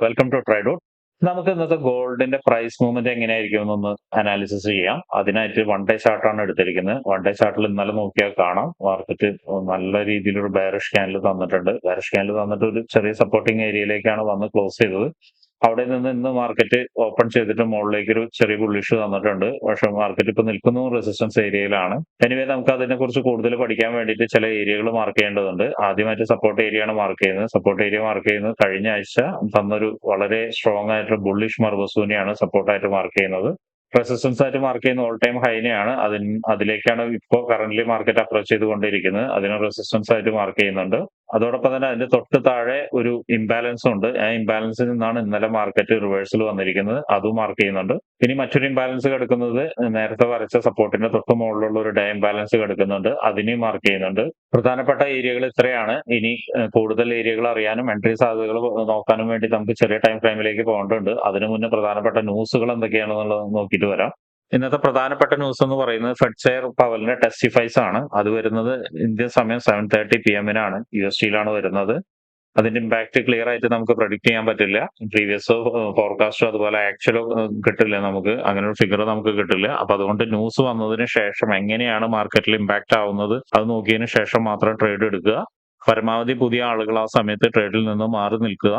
Welcome to ട്രൈഡോട്ട്. നമുക്ക് ഇന്നത്തെ ഗോൾഡിന്റെ പ്രൈസ് മൂവ്മെന്റ് എങ്ങനെയായിരിക്കും എന്നൊന്ന് അനാലിസിസ് ചെയ്യാം. അതിനായിട്ട് വൺ ഡേ ചാർട്ടാണ് എടുത്തിരിക്കുന്നത്. വൺ ഡേ ചാർട്ടിൽ ഇന്നലെ നോക്കിയാൽ കാണാം മാർക്കറ്റ് നല്ല രീതിയിലൊരു ബെയറിഷ് ക്യാൻഡിൽ തന്നിട്ടുണ്ട്. ബെയറിഷ് ക്യാൻഡിൽ തന്നിട്ട് ഒരു ചെറിയ സപ്പോർട്ടിംഗ് ഏരിയയിലേക്കാണ് വന്ന് ക്ലോസ് ചെയ്തത്. അവിടെ നിന്ന് ഇന്ന് മാർക്കറ്റ് ഓപ്പൺ ചെയ്തിട്ട് മുകളിലേക്ക് ഒരു ചെറിയ ബുള്ളിഷ് തന്നിട്ടുണ്ട്. പക്ഷെ മാർക്കറ്റ് ഇപ്പൊ നിൽക്കുന്നത് റെസിസ്റ്റൻസ് ഏരിയയിലാണ്. എനിവേ നമുക്ക് അതിനെ കുറിച്ച് കൂടുതൽ പഠിക്കാൻ വേണ്ടിയിട്ട് ചില ഏരിയകൾ മാർക്ക് ചെയ്യേണ്ടതുണ്ട്. ആദ്യമായിട്ട് സപ്പോർട്ട് ഏരിയയാണ് മാർക്ക് ചെയ്യുന്നത്. സപ്പോർട്ട് ഏരിയ മാർക്ക് ചെയ്യുന്നത് കഴിഞ്ഞ ആഴ്ച തന്നൊരു വളരെ സ്ട്രോങ് ആയിട്ടുള്ള ബുള്ളിഷ് മർബസൂനെയാണ് സപ്പോർട്ടായിട്ട് മാർക്ക് ചെയ്യുന്നത്. റെസിസ്റ്റൻസ് ആയിട്ട് മാർക്ക് ചെയ്യുന്ന ഓൾ ടൈം ഹൈനെയാണ്. അതിലേക്കാണ് ഇപ്പോൾ കറന്റ്ലി മാർക്കറ്റ് അപ്രോച്ച് ചെയ്തുകൊണ്ടിരിക്കുന്നത്. അതിന് റെസിസ്റ്റൻസ് ആയിട്ട് മാർക്ക് ചെയ്യുന്നുണ്ട്. അതോടൊപ്പം തന്നെ അതിന്റെ തൊട്ട് താഴെ ഒരു ഇംബാലൻസ് ഉണ്ട്. ആ ഇംബാലൻസിൽ നിന്നാണ് ഇന്നലെ മാർക്കറ്റ് റിവേഴ്സൽ വന്നിരിക്കുന്നത്. അതും മാർക്ക് ചെയ്യുന്നുണ്ട്. ഇനി മറ്റൊരു ഇംബാലൻസ് കിടക്കുന്നത് നേരത്തെ വരച്ച സപ്പോർട്ടിന്റെ തൊട്ട് മുകളിലുള്ള ഒരു ഡേ ഇംബാലൻസ് കിടക്കുന്നുണ്ട്. അതിനെയും മാർക്ക് ചെയ്യുന്നുണ്ട്. പ്രധാനപ്പെട്ട ഏരിയകൾ ഇത്രയാണ്. ഇനി കൂടുതൽ ഏരിയകൾ അറിയാനും എൻട്രി സാധ്യതകൾ നോക്കാനും വേണ്ടി നമുക്ക് ചെറിയ ടൈം ഫ്രെയിമിലേക്ക് പോകേണ്ടതുണ്ട്. അതിനു മുന്നേ പ്രധാനപ്പെട്ട ന്യൂസുകൾ എന്തൊക്കെയാണെന്നുള്ളത് നോക്കിയിട്ട് വരാം. ഇന്നത്തെ പ്രധാനപ്പെട്ട ന്യൂസ് എന്ന് പറയുന്നത് ഫെഡ് ചെയർ പവലിന്റെ ടെസ്റ്റിഫൈസ് ആണ്. അത് വരുന്നത് ഇന്ത്യൻ സമയം 7:30 PM USDയിലാണ് വരുന്നത്. അതിന്റെ ഇമ്പാക്ട് ക്ലിയർ ആയിട്ട് നമുക്ക് പ്രഡിക്ട് ചെയ്യാൻ പറ്റില്ല. പ്രീവിയസോ ഫോർകാസ്റ്റോ അതുപോലെ ആക്ച്വലോ കിട്ടില്ല നമുക്ക്. അങ്ങനെ ഒരു ഫിഗർ നമുക്ക് കിട്ടില്ല. അപ്പൊ അതുകൊണ്ട് ന്യൂസ് വന്നതിന് ശേഷം എങ്ങനെയാണ് മാർക്കറ്റിൽ ഇമ്പാക്ട് ആവുന്നത് അത് നോക്കിയതിന് ശേഷം മാത്രം ട്രേഡ് എടുക്കുക. പരമാവധി പുതിയ ആളുകൾ ആ സമയത്ത് ട്രേഡിൽ നിന്ന് മാറി നിൽക്കുക.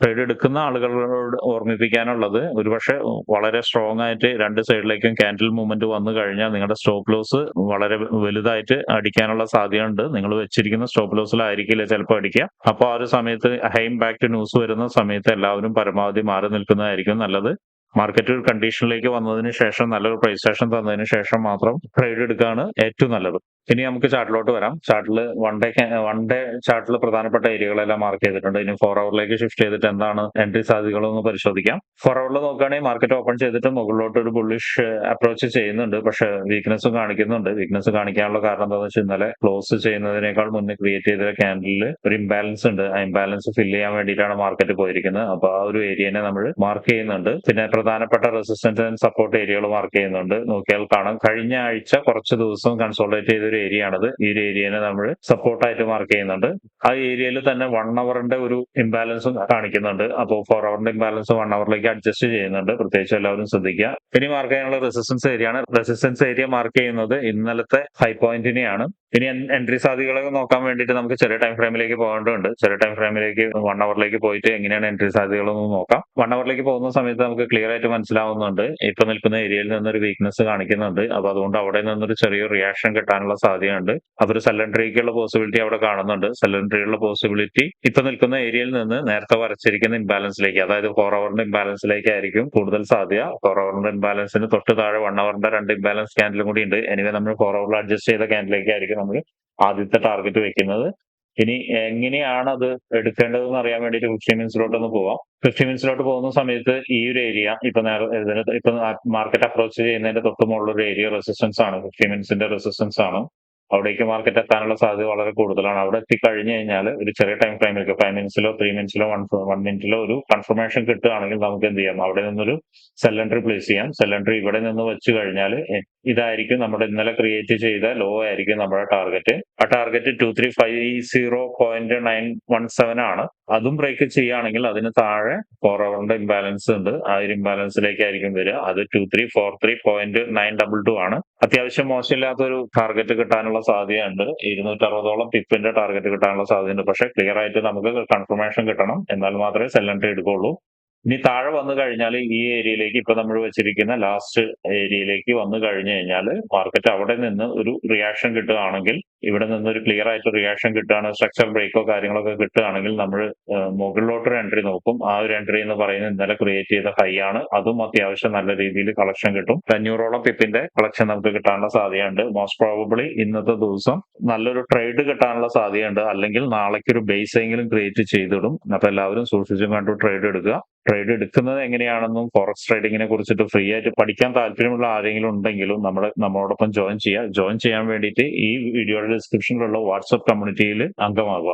ട്രേഡ് എടുക്കുന്ന ആളുകളോട് ഓർമ്മിപ്പിക്കാനുള്ളത് ഒരുപക്ഷെ വളരെ സ്ട്രോങ് ആയിട്ട് രണ്ട് സൈഡിലേക്കും ക്യാൻഡിൽ മൂവ്മെന്റ് വന്നു കഴിഞ്ഞാൽ നിങ്ങളുടെ സ്റ്റോപ്പ് ലോസ് വളരെ വലുതായിട്ട് അടിക്കാനുള്ള സാധ്യതയുണ്ട്. നിങ്ങൾ വെച്ചിരിക്കുന്ന സ്റ്റോപ്പ് ലോസിലായിരിക്കില്ല ചിലപ്പോൾ അടിക്കുക. അപ്പോൾ ആ ഒരു സമയത്ത് ഹൈ ഇമ്പാക്ട് ന്യൂസ് വരുന്ന സമയത്ത് എല്ലാവരും പരമാവധി മാറി നിൽക്കുന്നതായിരിക്കും നല്ലത്. മാർക്കറ്റ് ഒരു കണ്ടീഷനിലേക്ക് വന്നതിന് ശേഷം നല്ലൊരു പ്രൈസ് ആക്ഷൻ തന്നതിന് ശേഷം മാത്രം ട്രേഡ് എടുക്കുകയാണ് ഏറ്റവും നല്ലത്. ഇനി നമുക്ക് ചാർട്ടിലോട്ട് വരാം. ചാർട്ടിൽ വൺ ഡേ ചാർട്ടിൽ പ്രധാനപ്പെട്ട ഏരിയകളെല്ലാം മാർക്ക് ചെയ്തിട്ടുണ്ട്. ഇനി 4 ഹവറിലേക്ക് ഷിഫ്റ്റ് ചെയ്തിട്ട് എന്താണ് എൻട്രി സാധ്യതകളൊന്ന് പരിശോധിക്കാം. 4 ഹവറിൽ നോക്കുകയാണെങ്കിൽ മാർക്കറ്റ് ഓപ്പൺ ചെയ്തിട്ട് മുകളിലോട്ട് ഒരു ബുള്ളിഷ് അപ്രോച്ച് ചെയ്യുന്നുണ്ട്. പക്ഷെ വീക്ക്നെസ്സും കാണിക്കുന്നുണ്ട്. വീക്ക്നെസ് കാണിക്കാനുള്ള കാരണം എന്താണെന്ന് വെച്ചാൽ ഇന്നലെ ക്ലോസ് ചെയ്യുന്നതിനേക്കാൾ മുന്നേ ക്രിയേറ്റ് ചെയ്ത ക്യാൻഡിലിൽ ഒരു ഇംബാലൻസ് ഉണ്ട്. ആ ഇംബാലൻസ് ഫില്ല് ചെയ്യാൻ വേണ്ടിയിട്ടാണ് മാർക്കറ്റ് പോയിരിക്കുന്നത്. അപ്പൊ ആ ഒരു ഏരിയനെ നമ്മൾ മാർക്ക് ചെയ്യുന്നുണ്ട്. പിന്നെ പ്രധാനപ്പെട്ട റെസിസ്റ്റൻസ് ആൻഡ് സപ്പോർട്ട് ഏരിയകൾ മാർക്ക് ചെയ്യുന്നുണ്ട്. നോക്കിയാൽ കാണാം കഴിഞ്ഞ ആഴ്ച കുറച്ച് ദിവസം കൺസോൾട്ടേറ്റ് ചെയ്ത ഒരു ഏരിയ ആണത്. ഈ ഒരു ഏരിയനെ നമ്മൾ സപ്പോർട്ടായിട്ട് മാർക്ക് ചെയ്യുന്നുണ്ട്. ആ ഏരിയയിൽ തന്നെ 1 ഹവറിന്റെ ഒരു ഇംബാലൻസും കാണിക്കുന്നുണ്ട്. അപ്പോൾ 4 ഹവറിന്റെ ഇംബാലൻസ് 1 ഹവറിലേക്ക് അഡ്ജസ്റ്റ് ചെയ്യുന്നുണ്ട്. പ്രത്യേകിച്ച് എല്ലാവരും ശ്രദ്ധിക്കുക. ഇനി മാർക്ക് ചെയ്യാനുള്ള റെസിസ്റ്റൻസ് ഏരിയ ആണ്. റെസിസ്റ്റൻസ് ഏരിയ മാർക്ക് ചെയ്യുന്നത് ഇന്നലത്തെ ഹൈ പോയിന്റിനെയാണ്. ഇനി എൻട്രി സാധ്യതകളൊക്കെ നോക്കാൻ വേണ്ടിയിട്ട് നമുക്ക് ചെറിയ ടൈം ഫ്രെയിമിലേക്ക് പോകേണ്ടതുണ്ട്. ചെറിയ ടൈം ഫ്രെയിമിലേക്ക് 1 ഹവറിലേക്ക് പോയിട്ട് എങ്ങനെയാണ് എൻട്രി സാധ്യതകളൊന്ന് നോക്കാം. 1 ഹവറിലേക്ക് പോകുന്ന സമയത്ത് നമുക്ക് ക്ലിയർ ആയിട്ട് മനസ്സിലാവുന്നുണ്ട് ഇപ്പൊ നിൽക്കുന്ന ഏരിയയിൽ നിന്നൊരു വീക്ക്നെസ് കാണിക്കുന്നുണ്ട്. അപ്പൊ അതുകൊണ്ട് അവിടെ നിന്നൊരു ചെറിയ റിയാക്ഷൻ കിട്ടാനുള്ള സാധ്യതയുണ്ട്. അപ്പൊ ഒരു സെൽ എൻട്രിക്കുള്ള പോസിബിലിറ്റി അവിടെ കാണുന്നുണ്ട്. സെൽ എൻട്രിയുള്ള പോസിബിലിറ്റി ഇപ്പൊ നിൽക്കുന്ന ഏരിയയിൽ നിന്ന് നേരത്തെ വരച്ചിരിക്കുന്ന ഇംബാലൻസിലേക്ക്, അതായത് 4 ഹവറിന്റെ ഇംബാലൻസിലേക്ക് ആയിരിക്കും കൂടുതൽ സാധ്യത. 4 ഹവറിന്റെ ഇംബാലൻസിന് തൊട്ട് താഴെ 1 ഹവറിന്റെ രണ്ട് ഇംബാലൻസ് ക്യാൻഡിലും കൂടി ഉണ്ട്. എനിവേ നമ്മൾ 4 ഹവറിൽ അഡ്ജസ്റ്റ് ചെയ്ത ക്യാൻഡിലേക്ക് ആയിരിക്കും നമ്മൾ ആദ്യത്തെ ടാർഗറ്റ് വെക്കുന്നത്. ഇനി എങ്ങനെയാണ് അത് എടുക്കേണ്ടതെന്ന് അറിയാൻ വേണ്ടിയിട്ട് 15 മിനിറ്റ്സിലോട്ടൊന്ന് പോവാം. 15 മിനിറ്റ്സിലോട്ട് പോകുന്ന സമയത്ത് ഈ ഒരു ഏരിയ ഇപ്പൊ മാർക്കറ്റ് അപ്രോച്ച് ചെയ്യുന്നതിന്റെ തൊട്ട് മുകളിൽ ഒരു ഏരിയ റെസിസ്റ്റൻസ് ആണ്. 15 മിനിറ്റ്സിന്റെ റെസിസ്റ്റൻസ് ആണ്. അവിടേക്ക് മാർക്കറ്റ് എത്താനുള്ള സാധ്യത വളരെ കൂടുതലാണ്. അവിടെ എത്തിക്കഴിഞ്ഞു കഴിഞ്ഞാൽ ഒരു ചെറിയ ടൈം ഫ്രെയിമിലേക്ക് 5 മിനിറ്റ്സിലോ 3 മിനിറ്റ്സിലോ 1 മിനിറ്റിലോ ഒരു കൺഫർമേഷൻ കിട്ടുകയാണെങ്കിൽ നമുക്ക് എന്ത് ചെയ്യാം, അവിടെ നിന്നൊരു സെൽ എൻട്രി പ്ലേസ് ചെയ്യാം. സെൽ എൻട്രി ഇവിടെ നിന്ന് വെച്ച് കഴിഞ്ഞാൽ ഇതായിരിക്കും നമ്മുടെ ഇന്നലെ ക്രിയേറ്റ് ചെയ്ത ലോ ആയിരിക്കും നമ്മുടെ ടാർഗറ്റ്. ആ ടാർഗറ്റ് 2350.917 ആണ്. അതും ബ്രേക്ക് ചെയ്യുകയാണെങ്കിൽ അതിന് താഴെ 4 ഹവറിന്റെ ഇംബാലൻസ് ഉണ്ട്. ആ ഒരു ഇംബാലൻസിലേക്കായിരിക്കും വരിക. അത് 2343.922 ആണ്. അത്യാവശ്യം മോശമില്ലാത്ത ഒരു ടാർഗറ്റ് കിട്ടാനുള്ള സാധ്യതയുണ്ട്. 260ഓളം പിപ്പിന്റെ ടാർഗറ്റ് കിട്ടാനുള്ള സാധ്യതയുണ്ട്. പക്ഷെ ക്ലിയർ ആയിട്ട് നമുക്ക് കൺഫർമേഷൻ കിട്ടണം. എന്നാൽ മാത്രമേ സെൽ എൻട്രി എടുക്കുള്ളൂ. ഇനി താഴെ വന്നു കഴിഞ്ഞാൽ ഈ ഏരിയയിലേക്ക് ഇപ്പൊ നമ്മൾ വെച്ചിരിക്കുന്ന ലാസ്റ്റ് ഏരിയയിലേക്ക് വന്നു കഴിഞ്ഞു കഴിഞ്ഞാൽ മാർക്കറ്റ് അവിടെ നിന്ന് ഒരു റിയാക്ഷൻ കിട്ടുകയാണെങ്കിൽ, ഇവിടെ നിന്ന് ഒരു ക്ലിയർ ആയിട്ട് റിയാക്ഷൻ കിട്ടുകയാണ്, സ്ട്രക്ചർ ബ്രേക്കോ കാര്യങ്ങളൊക്കെ കിട്ടുകയാണെങ്കിൽ നമ്മൾ മുകളിലോട്ടൊരു എൻട്രി നോക്കും. ആ ഒരു എൻട്രി എന്ന് പറയുന്നത് ഇന്നലെ ക്രിയേറ്റ് ചെയ്ത ഹൈ ആണ്. അതും അത്യാവശ്യം നല്ല രീതിയിൽ കളക്ഷൻ കിട്ടും. 500ഓളം പിപ്പിന്റെ കളക്ഷൻ നമുക്ക് കിട്ടാനുള്ള സാധ്യതയുണ്ട്. മോസ്റ്റ് പ്രോബബിളി ഇന്നത്തെ ദിവസം നല്ലൊരു ട്രേഡ് കിട്ടാനുള്ള സാധ്യതയുണ്ട്. അല്ലെങ്കിൽ നാളേക്ക് ഒരു ബേസ് എങ്കിലും ക്രിയേറ്റ് ചെയ്തിടും. അപ്പൊ എല്ലാവരും സൂക്ഷിച്ചും കണ്ടു ട്രേഡ് എടുക്കുക. ട്രേഡ് എടുക്കുന്നത് എങ്ങനെയാണെന്നും ഫോറക്സ് ട്രേഡിങ്ങിനെ കുറിച്ചിട്ട് ഫ്രീ ആയിട്ട് പഠിക്കാൻ താല്പര്യമുള്ള ആരെങ്കിലും ഉണ്ടെങ്കിലും നമ്മളോടൊപ്പം ജോയിൻ ചെയ്യാൻ വേണ്ടിയിട്ട് ഈ വീഡിയോയുടെ ഡിസ്ക്രിപ്ഷനിലുള്ള വാട്സ്ആപ്പ് കമ്മ്യൂണിറ്റിയിൽ അംഗമാകുക.